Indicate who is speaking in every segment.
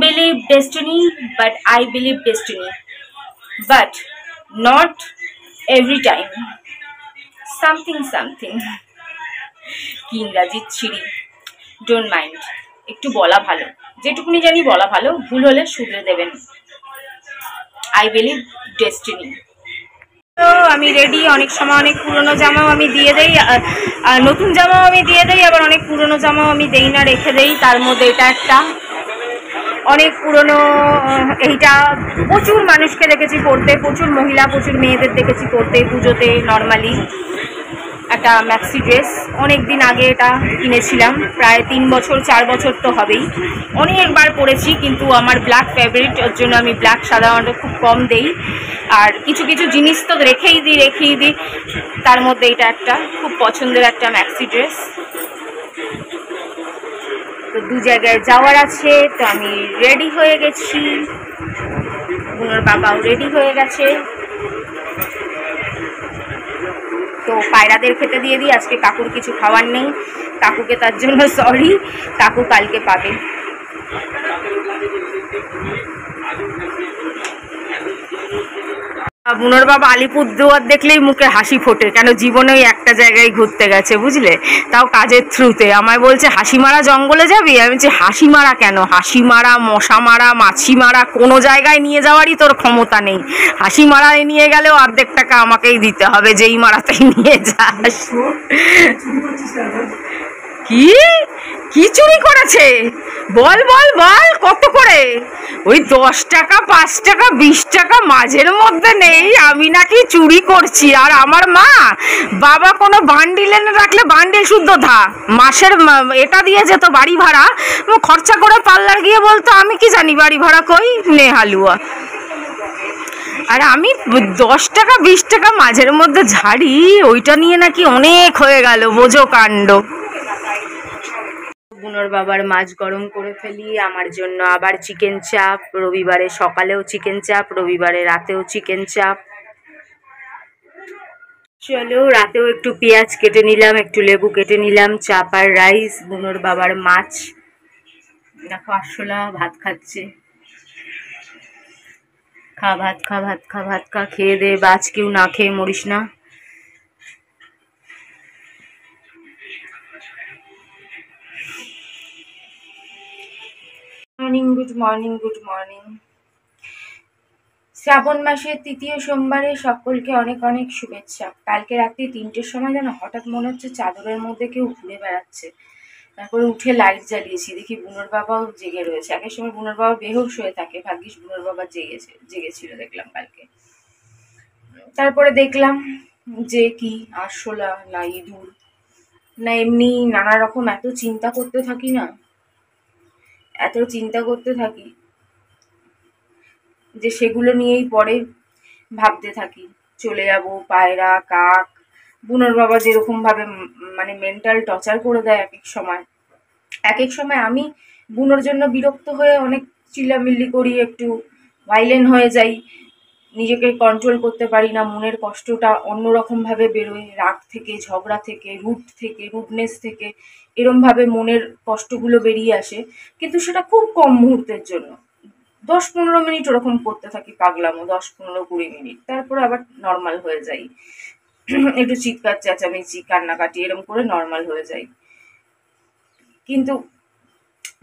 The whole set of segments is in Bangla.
Speaker 1: believe destiny, but I believe destiny. But not every time. Something. কি ইংরাজি ছিড়ি, ডোন্ট মাইন্ড, একটু বলা ভালো, যেটুকুনি জানি বলা ভালো, ভুল হলে শুধরে দেবেন। I believe destiny. তো আমি রেডি, অনেক সময় অনেক পুরনো জামাও আমি দিয়ে দেই, নতুন জামাও আমি দিয়ে দেই, আবার অনেক পুরনো জামাও আমি দেই না, রেখে দেই। তার মধ্যে এটা একটা অনেক পুরনো, এইটা প্রচুর মানুষকে দেখেছি পরতে, প্রচুর মহিলা, প্রচুর মেয়েদের দেখেছি পরতে পুজোতে নর্মালি। একটা ম্যাক্সি ড্রেস, অনেক দিন আগে এটা কিনেছিলাম, প্রায় 3 বছর 4 বছর তো হবেই। অনেকবার পরেছি, কিন্তু আমার ব্ল্যাক ফেভারিট, ওর জন্য আমি ব্ল্যাক সাধারণত খুব কম দেই। আর কিছু কিছু জিনিস তো রেখেই দিই। তার মধ্যে এটা একটা খুব পছন্দের একটা ম্যাক্সি ড্রেস। তো 2 জায়গায় যাওয়ার আছে, তো আমি রেডি হয়ে গেছি, ওনার বাবাও রেডি হয়ে গেছে। তো পায়রাদের খেতে দিয়ে দিই, আজকে কাকুর কিছু খাওয়ার নেই, কাকুকে তার জন্য সরি, কাকু কালকে পাবে। বুনোর বাবা আলিপুরদুয়ার দেখলেই মুখে হাসি ফোটে, কেন জীবনে ওই একটা জায়গায় ঘুরতে গেছে বুঝলে, তাও কাজের থ্রুতে। আমায় বলছে হাসিমারা জঙ্গলে যাবি, আমি বলছি হাসিমারা কেন, হাসিমারা, মশা মারা, মাছি মারা, কোনো জায়গায় নিয়ে যাওয়ারই তোর ক্ষমতা নেই। হাসিমারায় নিয়ে গেলেও অর্ধেক টাকা আমাকেই দিতে হবে, যেই মারাতেই নিয়ে যাস। কি চুরি করেছে বল, কত করে? ওই 10 টাকা, 5 টাকা, 20 টাকা, মাঝের মধ্যে নেই। আমি নাকি চুরি করছি, আর আমার মা বাবা কোনো বান্ডিল এনে রাখলে বান্ডিল শুদ্ধ মাসের এটা দিয়ে যেত বাড়ি ভাড়া, খরচা করে পার্লার গিয়ে বলতো আমি কি জানি বাড়ি ভাড়া কই, নে হালুয়া। আর আমি 10 টাকা 20 টাকা মাঝের মধ্যে ঝাড়ি, ওইটা নিয়ে নাকি অনেক হয়ে গেল বোঝো কাণ্ড। বুনোর বাবার মাছ গরম করে ফেলি, আমার জন্য আবার চিকেন চাপ, রবিবারে সকালেও চিকেন চাপ, রবিবারে রাতেও চিকেন চাপ। চলো রাতেও একটু পেঁয়াজ কেটে নিলাম, একটু লেবু কেটে নিলাম, চাপ আর রাইস, বুনোর বাবার মাছ। দেখো আসলা ভাত খাচ্ছে, খা ভাত খা, খেয়ে দে বাজ, কেউ না খেয়ে মরিস না। Good morning. শ্রাবণ মাসের 3য় সোমবারে সকলকে অনেক অনেক শুভেচ্ছা। কালকে রাত্রি 3টের সময় যেন হঠাৎ মনে হচ্ছে চাদরের মধ্যে কেউ ঘুরে বেড়াচ্ছে, তারপরে উঠে লাইট জ্বালিয়েছি, দেখি বুনোর বাবাও জেগে রয়েছে। আগের সময় বুনোর বাবা বেহুশ হয়ে থাকে, ভাগ্যিস বুনোর বাবা জেগেছিল দেখলাম কালকে। তারপরে দেখলাম যে কি আরশোলা না ইঁদুর না এমনি নানা রকম এত চিন্তা করতে থাকি যে সেগুলো নিয়েই পরে ভাবতে থাকি। চলে যাব, পায়রা, কাক, বুনোর বাবা যেরকম ভাবে মানে মেন্টাল টর্চার করে দেয় এক এক সময় আমি বুনোর জন্য বিরক্ত হয়ে অনেক চিল্লামিল্লি করি, একটু ভাইলেন্ট হয়ে যাই, নিজেকে কন্ট্রোল করতে পারি না, মনের কষ্টটা অন্যরকম ভাবে বেরোয়, রাগ থেকে, ঝগড়া থেকে, রুডনেস থেকে, এরম ভাবে মনের কষ্টগুলো বেরিয়ে আসে। কিন্তু সেটা খুব কম মুহূর্তের জন্য, 10-15 মিনিট ওরকম করতে থাকি পাগলামো, 10-15-20 মিনিট, তারপর আবার নর্মাল হয়ে যাই, একটু চিৎকার চেঁচামেচি কান্নাকাটি এরকম করে নর্মাল হয়ে যাই। কিন্তু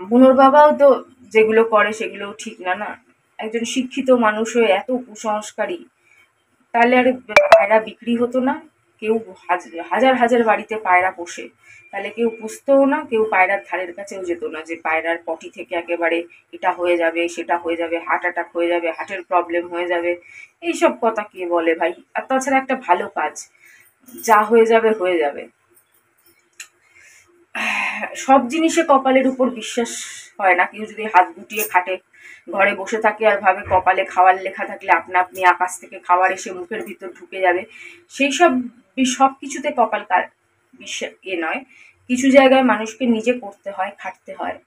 Speaker 1: বুনোর বাবাও তো যেগুলো করে সেগুলো ঠিক না। একজন শিক্ষিত মানুষ হয়ে এত কুসংস্কারী, তাহলে আর পায়রা বিক্রি হতো না। কেউ হাজার বাড়িতে পায়রা পোষে, তাহলে কেউ পুষতেও না, কেউ পায়রার ধারের কাছেও যেত না, যে পায়রার পটি থেকে একেবারে এটা হয়ে যাবে, সেটা হয়ে যাবে, হার্ট অ্যাটাক হয়ে যাবে, হার্টের প্রবলেম হয়ে যাবে, এইসব কথা কে বলে ভাই? আর তাছাড়া একটা ভালো কাজ, যা হয়ে যাবে। সব জিনিসে কপালের উপর বিশ্বাস হয় না। কেউ যদি হাত গুটিয়ে খাটে, ঘরে বসে থাকে আর ভাবে কপালে খাওয়ার লেখা থাকলে আপনা আপনি আকাশ থেকে খাবার এসে মুখের ভিতর ঢুকে যাবে, সেই সব কিছুতে কপাল বিশ্বাস নয়। কিছু জায়গায় মানুষকে নিজে করতে হয়, খাটতে হয়,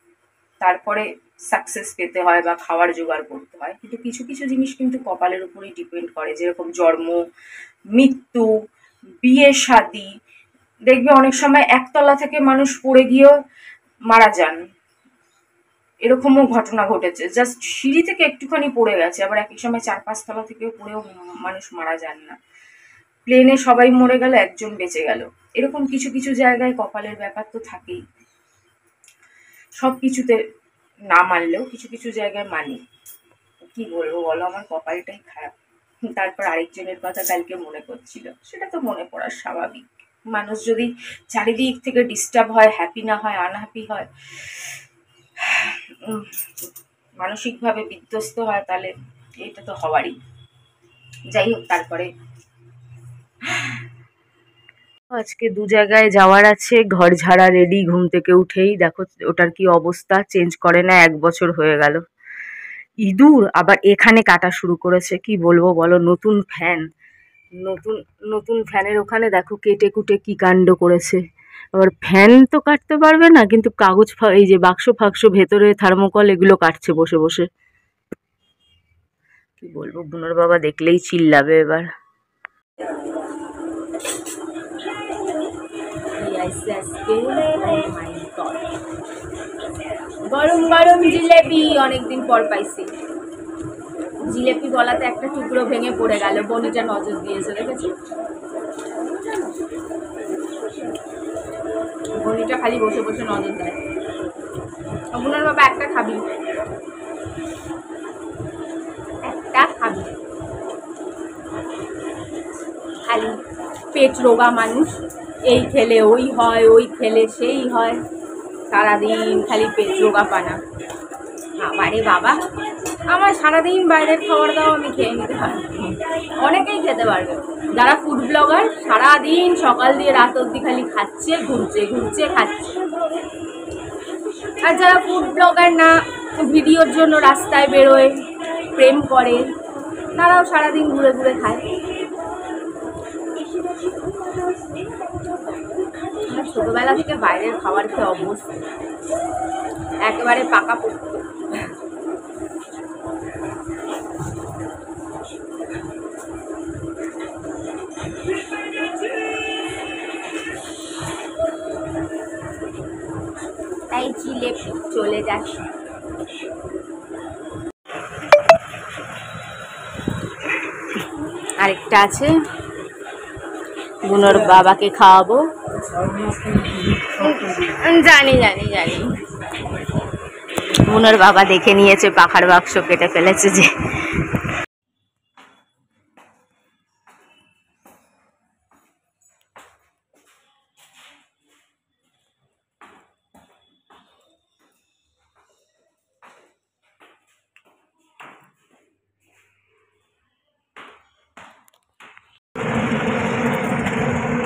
Speaker 1: তারপরে সাকসেস পেতে হয় বা খাওয়ার জোগাড় করতে হয়। কিন্তু কিছু কিছু জিনিস কিন্তু কপালের উপরেই ডিপেন্ড করে, যেরকম জন্ম, মৃত্যু, বিয়ে শাদী। দেখবে অনেক সময় একতলা থেকে মানুষ পড়ে গিয়েও মারা যান, এরকমও ঘটনা ঘটেছে, জাস্ট সিঁড়ি থেকে একটুখানি পড়ে গেছে। আবার একই সময় 4-5 তলা থেকেও পড়েও মানুষ মারা যান না। প্লেনে সবাই মরে গেল, একজন বেঁচে গেল। এরকম কিছু কিছু জায়গায় কপালের ব্যাপার তো থাকেই। সব কিছুতে না মানলেও কিছু কিছু জায়গায় মানি। কি বলবো বলো, আমার কপালটাই খারাপ। তারপর আরেকজনের কথা কালকে মনে করছিল, সেটা তো মনে পড়ার স্বাভাবিক। মানুষ যদি চারিদিক থেকে ডিস্টার্ব হয়, হ্যাপি না হয়, আনহ্যাপি হয়, মানসিকভাবে বিধ্বস্ত হয়, তাহলে এটা তো হওয়ারই। যাই হোক, তারপরে আজকে 2 জায়গায় যাওয়ার আছে। ঘর ঝাড়া রেডি, ঘুম থেকে উঠেই দেখো ওটার কি অবস্থা, চেঞ্জ করে না, 1 বছর হয়ে গেল। ইঁদুর আবার এখানে কাটা শুরু করেছে, কি বলবো বলো। নতুন ফ্যান, নতুন নতুন ফ্যানের ওখানে দেখো কেটে কুটে কি কাণ্ড করেছে। আবার ফ্যান তো কাটতে পারবে না, কিন্তু কাগজ এই যে বাক্স ফাক্স ভেতরে থার্মোকল এগুলো কাটছে বসে বসে। কি বলবো, বুনোর বাবা দেখলেই চিল্লাবে এবার। গরম গরম জিলেপি অনেকদিন পর পাইছি। জিলেপি গলাতে একটা টুকরো ভেঙে পড়ে গেল, বনিটা নজর দিয়েছে, দেখেছি? বনিটা খালি বসে বসে নজর দেয়। বুনোর বাবা একটা খাবি, একটা খাবি, খালি পেট রোগা মানুষ। এই খেলে ওই হয়, ওই খেলে সেই হয়, সারাদিন খালি পেট রোগা পানা। আরে বাবা, আমার সারাদিন বাইরের খাবার দাও আমি খেয়ে নিতে পারবো। অনেকেই খেতে পারবে যারা ফুড ব্লগার, সারাদিন সকাল দিয়ে রাত অবধি খালি খাচ্ছে, ঘুরছে ঘুরছে খাচ্ছে। আর যারা ফুড ব্লগার না, ভিডিওর জন্য রাস্তায় বেরোয়, প্রেম করে, তারাও সারাদিন ঘুরে ঘুরে খায়। ছোটবেলা থেকে বাইরের খাবার খেয়ে অভ্যস্ত, একেবারে পাকা পোক্ত। তাই জিলেপি চলে যাচ্ছে। আরেকটা আছে, বুনোর বাবাকে খাওয়াবো। জানি জানি জানি, বুনোর বাবা দেখে নিয়েছে, পাখার বাক্স কেটে ফেলেছে যে।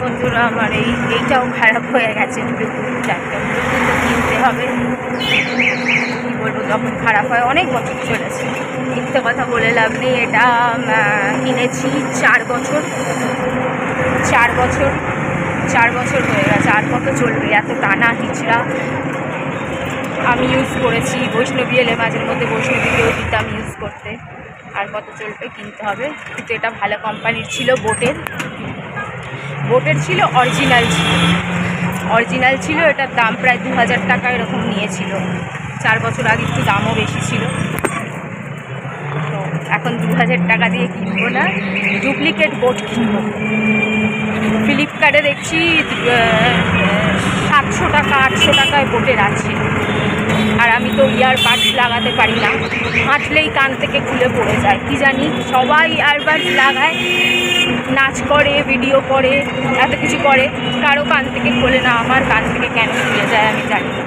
Speaker 1: বন্ধুরা, আমার এইটাও খারাপ হয়ে গেছে, ব্লুটুথ কিনতে হবে। কি বলবো, যখন খারাপ হয়, অনেক বছর চলেছে, মিথ্যে কথা বলে লাভ নেই। এটা কিনেছি 4 বছর হয়ে গেছে। আর কত চলবে, এত টানা হিচড়া। আমি ইউজ করেছি, বৈষ্ণবী এলে মাঝের মধ্যে বৈষ্ণবীকেও দিতাম ইউজ করতে। আর কত চলবে, কিনতে হবে। কিন্তু এটা ভালো কোম্পানির ছিল, বোটের ছিল, অরিজিনাল ছিল। এটার দাম প্রায় 2000 টাকা এরকম নিয়েছিল। 4 বছর আগে একটু দামও বেশি ছিল। তো এখন 2000 টাকা দিয়ে কিনবো না, ডুপ্লিকেট বোট কিনবো। ফ্লিপকার্টে দেখছি 700 টাকা 800 টাকায় বোটের আছে। আর আমি তো ইয়ারবাডস লাগাতে পারি না, হাঁটলেই কান থেকে খুলে পড়ে যায়। কি জানি, সবাই ইয়ারবাডস লাগায়, নাচ করে, ভিডিও করে, এত কিছু করে, কারো কান থেকে খোলে না, আমার কান থেকে কেন খুলে যায় আমি জানি না।